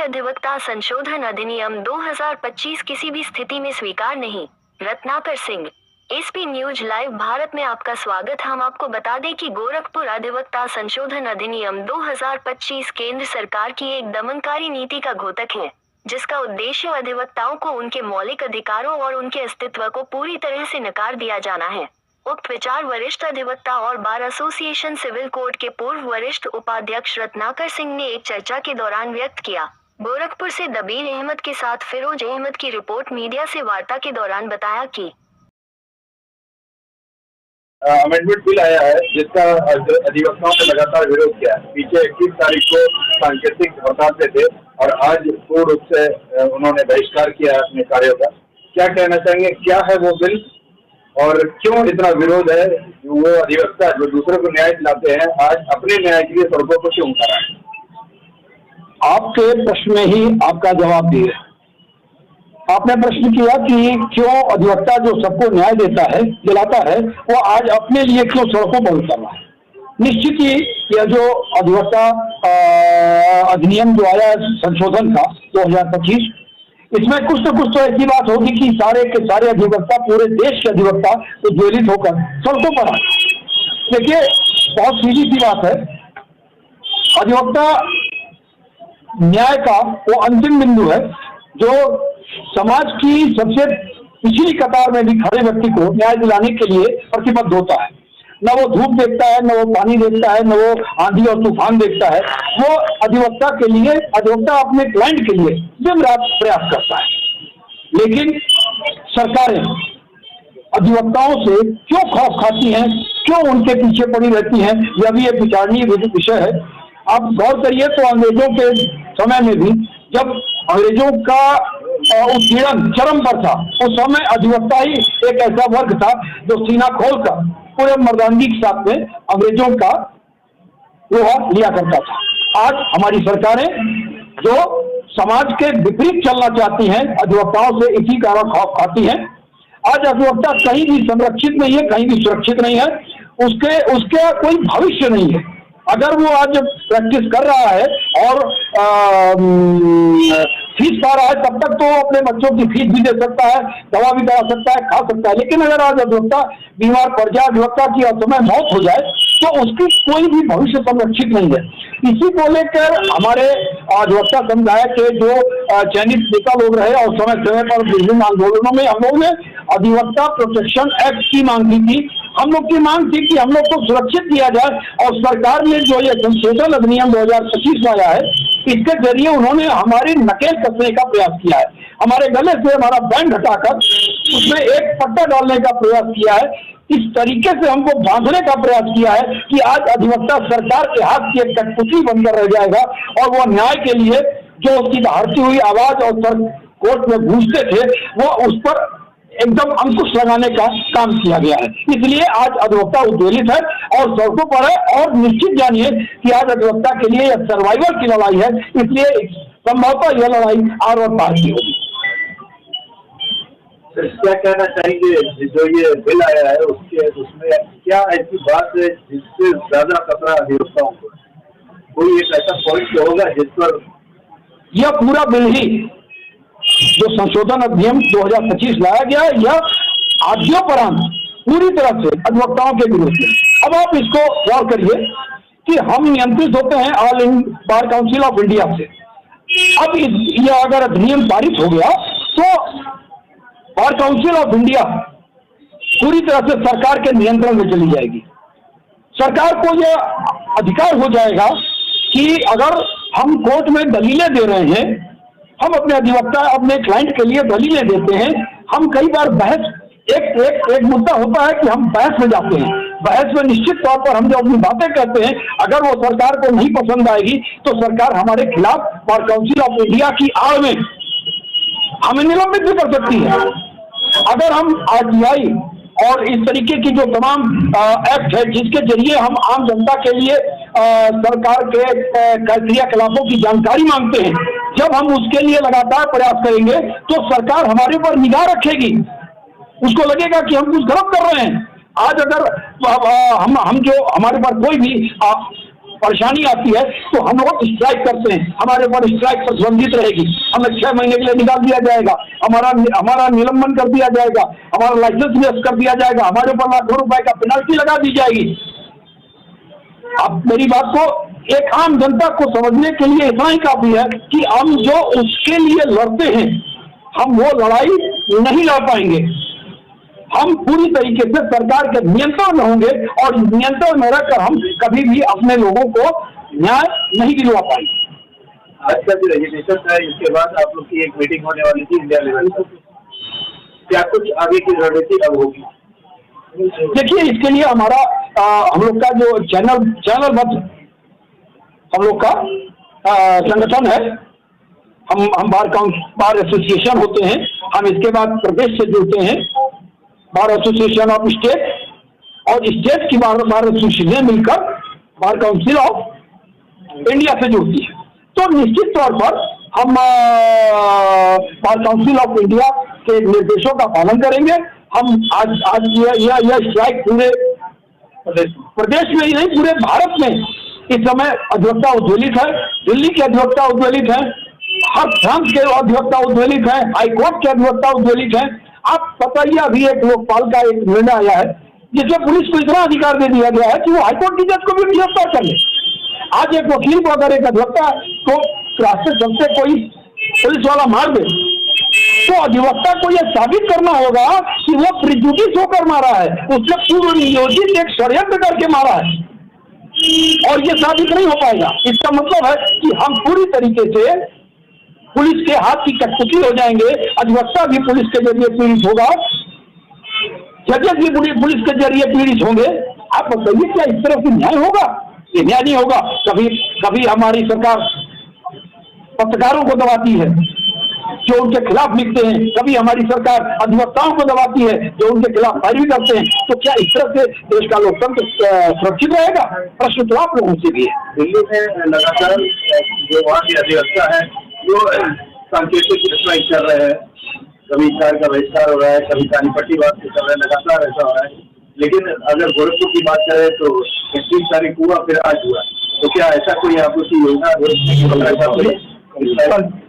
अधिवक्ता संशोधन अधिनियम 2025 किसी भी स्थिति में स्वीकार नहीं। Ratnakar Singh, SP news live Bharat में आपका स्वागत। हम आपको बता दें कि गोरखपुर अधिवक्ता संशोधन अधिनियम 2025 केंद्र सरकार की एक दमनकारी नीति का घोतक है, जिसका उद्देश्य अधिवक्ताओं को उनके मौलिक अधिकारों और उनके अस्तित्व को पूरी तरह से नकार दिया जाना है। उक्त विचार वरिष्ठ अधिवक्ता और बार एसोसिएशन सिविल कोर्ट के पूर्व वरिष्ठ उपाध्यक्ष रत्नाकर सिंह ने एक चर्चा के दौरान व्यक्त किया। गोरखपुर से दबीर अहमद के साथ फिरोज अहमद की रिपोर्ट। मीडिया से वार्ता के दौरान बताया कि अमेंडमेंट बिल आया है जिसका अधिवक्ताओं ने लगातार विरोध किया है। पीछे 21 तारीख को सांकेतिक हड़ताल पे थे और आज पूर्ण रूप से उन्होंने बहिष्कार किया है अपने कार्यों का। क्या कहना चाहेंगे, क्या है वो बिल और क्यों इतना विरोध है? वो अधिवक्ता जो दूसरों को न्याय दिलाते हैं आज अपने न्याय के लिए सड़कों पर क्यों उतर आए? आपके प्रश्न में ही आपका जवाब दिए। आपने प्रश्न किया कि क्यों अधिवक्ता जो सबको न्याय देता है, दिलाता है, वो आज अपने लिए क्यों सड़कों पर उतर रहा है। निश्चित ही यह जो अधिवक्ता अधिनियम जो आया संशोधन का 2025, इसमें कुछ न कुछ तो ऐसी बात होगी कि सारे के सारे अधिवक्ता, पूरे देश के अधिवक्ता उद्वेलित होकर सड़कों पर आए। देखिए, बहुत सीधी सी बात है, अधिवक्ता न्याय का वो अंतिम बिंदु है जो समाज की सबसे पिछली कतार में भी खड़े व्यक्ति को न्याय दिलाने के लिए प्रतिबद्ध होता है। न वो धूप देखता है, न वो पानी देखता है, न वो आंधी और तूफान देखता है। वो अधिवक्ता के लिए, अधिवक्ता अपने क्लाइंट के लिए दिन रात प्रयास करता है। लेकिन सरकारें अधिवक्ताओं से क्यों खौफ खाती हैं, क्यों उनके पीछे पड़ी रहती हैं, यह भी एक विचारणीय विषय है। आप गौर करिए तो अंग्रेजों के समय में भी जब अंग्रेजों का उत्पीड़न चरम पर था, उस समय अधिवक्ता ही एक ऐसा वर्ग था जो सीना खोलकर पूरे मर्दानगी के साथ में अंग्रेजों का लोहा लिया करता था। आज हमारी सरकारें जो समाज के विपरीत चलना चाहती हैं, अधिवक्ताओं से इसी कारण खौफ खाती हैं। आज अधिवक्ता कहीं भी संरक्षित नहीं है, कहीं भी सुरक्षित नहीं है, उसके कोई भविष्य नहीं है। अगर वो आज प्रैक्टिस कर रहा है और फीस पा रहा है, तब तक तो अपने बच्चों की फीस भी दे सकता है, दवा भी करा सकता है, खा सकता है। लेकिन अगर आज अधिवक्ता बीमार पड़ जाए, अधिवक्ता की असमय मौत हो जाए, तो उसकी कोई भी भविष्य संरक्षित नहीं है। इसी को लेकर हमारे अधिवक्ता समुदाय के जो चयनित नेता लोग रहे और समय समय पर विभिन्न आंदोलनों में हम लोगों ने अधिवक्ता प्रोटेक्शन एक्ट की मांग की थी। हम लोग की मांग थी कि हम लोग को सुरक्षित किया जाए, और सरकार ने जो ये संशोधन अधिनियम 2025 में आया है, इसके जरिए उन्होंने हमारी नकेल कसने का प्रयास किया है। हमारे गले से हमारा बैंड हटाकर उसमें एक पट्टा डालने का प्रयास किया है। इस तरीके से हमको बांधने का प्रयास किया है कि आज अधिवक्ता सरकार के हाथ की एक कठपुतली बनकर रह जाएगा, और वो न्याय के लिए जो उसकी दहाड़ती हुई आवाज और सर कोर्ट में गूंजते थे, वो उस पर एकदम अंकुश लगाने का काम किया गया है। इसलिए आज अधिवक्ता उद्वेलित है और सड़कों पर है। और निश्चित जानिए कि आज अधिवक्ता के लिए यह सर्वाइवल की लड़ाई है, इसलिए संभवतः यह लड़ाई आर और पार की होगी। क्या कहना चाहेंगे, जो ये बिल आया है उसमें क्या ऐसी बात है जिससे ज्यादा खतरा अधिवक्ताओं को? कोई एक ऐसा पॉइंट होगा जिस पर यह पूरा बिल ही जो संशोधन अधिनियम 2025 लाया गया, यह आद्योपरांत पूरी तरह से अधिवक्ताओं के विरुद्ध है। अब आप इसको गौर करिए कि हम नियंत्रित होते हैं all India bar council of India से। अब यह अगर अधिनियम पारित हो गया तो बार काउंसिल ऑफ इंडिया पूरी तरह से सरकार के नियंत्रण में चली जाएगी। सरकार को यह अधिकार हो जाएगा कि अगर हम कोर्ट में दलीलें दे रहे हैं, हम अपने अधिवक्ता अपने क्लाइंट के लिए दलीलें देते हैं, हम कई बार बहस एक मुद्दा होता है कि हम बहस में जाते हैं। बहस में निश्चित तौर पर हम जो अपनी बातें कहते हैं, अगर वो सरकार को नहीं पसंद आएगी तो सरकार हमारे खिलाफ बार काउंसिल ऑफ इंडिया की आड़ में हमें निलंबित भी कर सकती है। अगर हम आरटीआई और इस तरीके की जो तमाम एक्ट है जिसके जरिए हम आम जनता के लिए सरकार के क्रियाकलापों की जानकारी मांगते हैं, जब हम उसके लिए लगातार प्रयास करेंगे तो सरकार हमारे ऊपर निगाह रखेगी। उसको लगेगा कि हम कुछ गलत कर रहे हैं। आज अगर हम जो हमारे पास कोई भी परेशानी आती है तो हम लोग स्ट्राइक करते हैं, हमारे ऊपर स्ट्राइक प्रतिबंधित रहेगी, हमें 6 महीने के लिए निकाल दिया जाएगा, हमारा निलंबन कर दिया जाएगा, हमारा लाइसेंस वेस्ट कर दिया जाएगा, हमारे ऊपर लाखों रुपए का पेनल्टी लगा दी जाएगी। अब मेरी बात को एक आम जनता को समझने के लिए इतना ही काफी है कि हम जो उसके लिए लड़ते हैं हम वो लड़ाई नहीं लड़ पाएंगे। हम पूरी तरीके से सरकार के नियंत्रण में होंगे और नियंत्रण में रहकर हम कभी भी अपने लोगों को न्याय नहीं दिलवा पाएंगे। आज का जो रजिस्ट्रेशन है इसके बाद आप लोग की एक मीटिंग होने वाली थी इंडिया लेवल पर, क्या कुछ आगे की रणनीति अब होगी? देखिए, इसके लिए हमारा हम लोग का जो चैनलबद्ध हम लोग का संगठन है, हम बार एसोसिएशन होते हैं, हम इसके बाद प्रदेश से जुड़ते हैं, बार एसोसिएशन ऑफ स्टेट और स्टेट की बार एसोसिएशन मिलकर बार काउंसिल ऑफ इंडिया से जुड़ती है। तो निश्चित तौर पर हम बार काउंसिल ऑफ इंडिया के निर्देशों का पालन करेंगे। हम आज यह स्ट्राइक पूरे प्रदेश में ही नहीं पूरे भारत में इस समय अधिवक्ता उद्वेलित है, दिल्ली के अधिवक्ता उद्वेलित है, हर प्रांत के अधिवक्ता उद्वेलित है, हाईकोर्ट के अधिवक्ता उद्वेलित है। आप बताइए, अभी एक लोकपाल का एक निर्णय आया है जिसमें पुलिस को इतना अधिकार दे दिया गया है कि वो हाईकोर्ट की जज को भी गिरफ्तार कर ले। आज एक वकील को अगर एक अधिवक्ता को रास्ते चलते कोई पुलिस वाला मार दे तो अधिवक्ता को यह साबित करना होगा कि वो प्रिजुडिस होकर मारा है, उसने पूर्व नियोजित एक षड्यंत्र करके मारा है, और ये साबित नहीं हो पाएगा। इसका मतलब है कि हम पूरी तरीके से पुलिस के हाथ की कठपुतली हो जाएंगे, अधिवक्ता भी पुलिस के जरिए पीड़ित होगा, जजेस भी पुलिस के जरिए पीड़ित होंगे। आप बताइए, क्या इस तरह से न्याय होगा? ये न्याय नहीं होगा। कभी हमारी सरकार पत्रकारों को दबाती है जो उनके खिलाफ लिखते हैं, कभी हमारी सरकार अधिवक्ताओं को दबाती है जो उनके खिलाफ फायरिंग करते हैं। तो क्या इस तरह से देश का लोकतंत्र सुरक्षित रहेगा? प्रश्न तो आप लोगों से भी है। दिल्ली में लगातार जो वहाँ के अधिवक्ता है जो सांकेतिक स्ट्राइक कर रहे हैं, कभी कार का बहिष्कार हो रहा है, कभी पानीपट्टी बात कर रहे हैं, लगातार ऐसा हो रहा है। लेकिन अगर गोरखपुर की बात करें तो 21 तारीख हुआ, फिर आज हुआ, तो क्या ऐसा कोई आप उसकी योजना?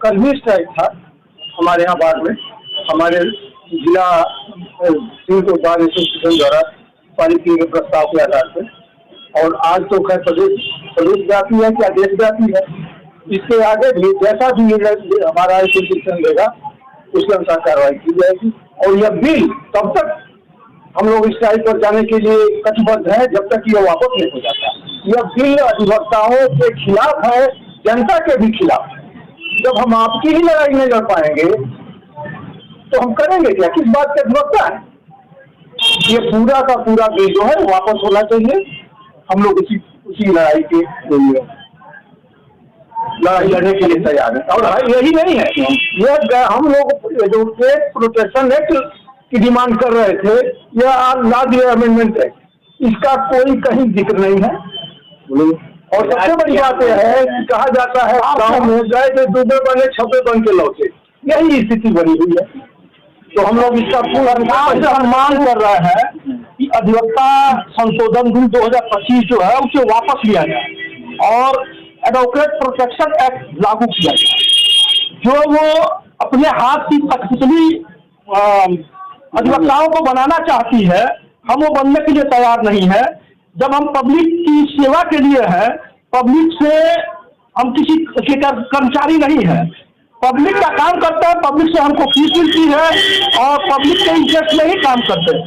कल भी स्ट्राइक था हमारे यहाँ बाढ़ में, हमारे जिला सिंह बाढ़ एसोसिएशन द्वारा पारित किए गए प्रस्ताव के आधार पर, और आज तो खैर प्रदेश व्यापी है, क्या देश व्यापी है। इसके आगे भी जैसा भी हमारा एसोसिएशन देगा उसके अनुसार कार्रवाई की जाएगी। और यह बिल तब तक हम लोग स्ट्राइक पर जाने के लिए कटिबद्ध है जब तक यह वापस नहीं हो जाता। यह बिल अधिवक्ताओं के खिलाफ है, जनता के भी खिलाफ है। जब हम आपकी ही लड़ाई नहीं लड़ पाएंगे तो हम करेंगे क्या? किस बात का अधिवक्ता है? ये पूरा का पूरा बिल जो है वापस होना चाहिए। हम लोग उसी लड़ाई के लड़ाई लड़ने के लिए तैयार है। और यही नहीं है, यह हम लोग जो स्टेट प्रोटेक्शन एक्ट की डिमांड कर रहे थे, यह लॉ अमेंडमेंट है, इसका कोई कहीं जिक्र नहीं है। और सबसे बड़ी बात यह है कि कहा जाता है गाँव में गए थे डूबे बने छपे बन के लौटे, यही स्थिति बनी हुई है। तो हम लोग इसका पूरा मांग कर रहे हैं कि अधिवक्ता संशोधन बिल 2025 जो है उसे वापस लिया जाए और एडवोकेट प्रोटेक्शन एक्ट लागू किया जाए। जो वो अपने हाथ की कठपुतली अधिवक्ताओं को बनाना चाहती है, हम वो बनने के लिए तैयार नहीं है। जब हम पब्लिक की सेवा के लिए है, पब्लिक से हम किसी के कर्मचारी नहीं है, पब्लिक का काम करता है, पब्लिक से हमको फीस मिलती है और पब्लिक के इंटरेस्ट में ही काम करते हैं।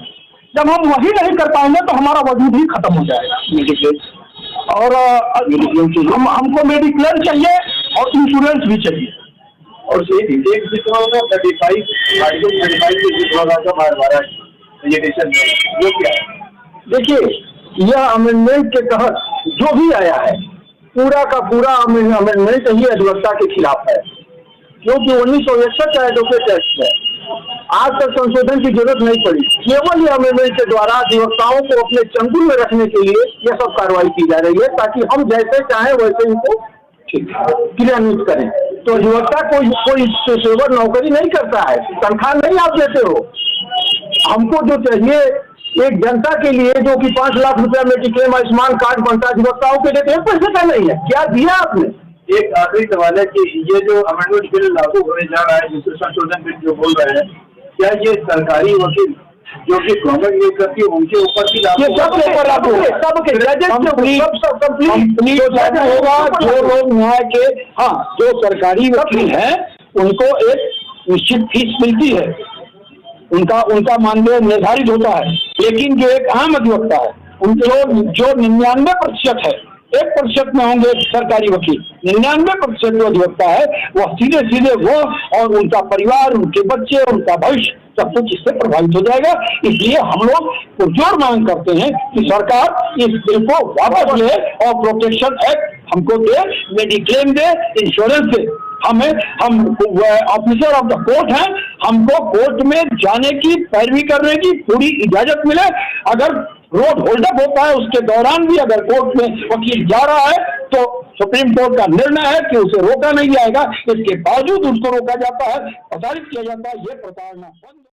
जब हम वही नहीं कर पाएंगे तो हमारा वजूद ही खत्म हो जाएगा। और हमको मेडिक्लेम चाहिए और इंश्योरेंस भी चाहिए। और एक जितना 35 देखिए, यह अमेंडमेंट के तहत जो भी आया है पूरा का पूरा अमेंडमेंट ही अधिवक्ता के खिलाफ है, क्योंकि 1961 का एडवोकेट एक्ट है। आज तक संशोधन की जरूरत नहीं पड़ी, केवल ये अमेंडमेंट के द्वारा अधिवक्ताओं को अपने चंगुल में रखने के लिए यह सब कार्रवाई की जा रही है, ताकि हम जैसे चाहें वैसे इनको क्रियान्वित करें। तो अधिवक्ता कोई पेशेवर नौकरी नहीं करता है, तनख्वाह नहीं आप देते हो। हमको जो चाहिए एक जनता के लिए जो कि 5 लाख रुपया मेडिक्लेम आयुष्मान कार्ड बनता है अधिवक्ताओं के लिए, तो पैसे का नहीं है, क्या दिया आपने? एक आखिरी सवाल है कि ये जो अमेंडमेंट बिल लागू होने जा रहा है, जिससे संशोधन बिल जो बोल रहे हैं, क्या ये सरकारी वकील जो कि गवर्नमेंट नहीं करती उनके ऊपर भी लागू होगा? जो लोग न्याय के, हाँ, जो सरकारी वकील हैं उनको एक निश्चित फीस मिलती है, उनका मानदेय निर्धारित होता है। लेकिन जो एक आम अधिवक्ता है, जो 99% है, 1% में होंगे सरकारी वकील, 99% जो अधिवक्ता है वह सीधे वो और उनका परिवार, उनके बच्चे, उनका भविष्य सब कुछ इससे प्रभावित हो जाएगा। इसलिए हम लोग पुरजोर मांग करते हैं कि सरकार इस बिल को वापस ले और प्रोटेक्शन एक्ट हमको दे, मेडिक्लेम दे, इंश्योरेंस दे। हम ऑफिसर ऑफ द कोर्ट हैं, हमको कोर्ट में जाने की, पैरवी करने की पूरी इजाजत मिले। अगर रोड होल्डअप होता है उसके दौरान भी अगर कोर्ट में वकील जा रहा है तो सुप्रीम कोर्ट का निर्णय है कि उसे रोका नहीं जाएगा, इसके बावजूद उसको रोका जाता है, प्रताड़ित किया जाता है, ये प्रताड़ना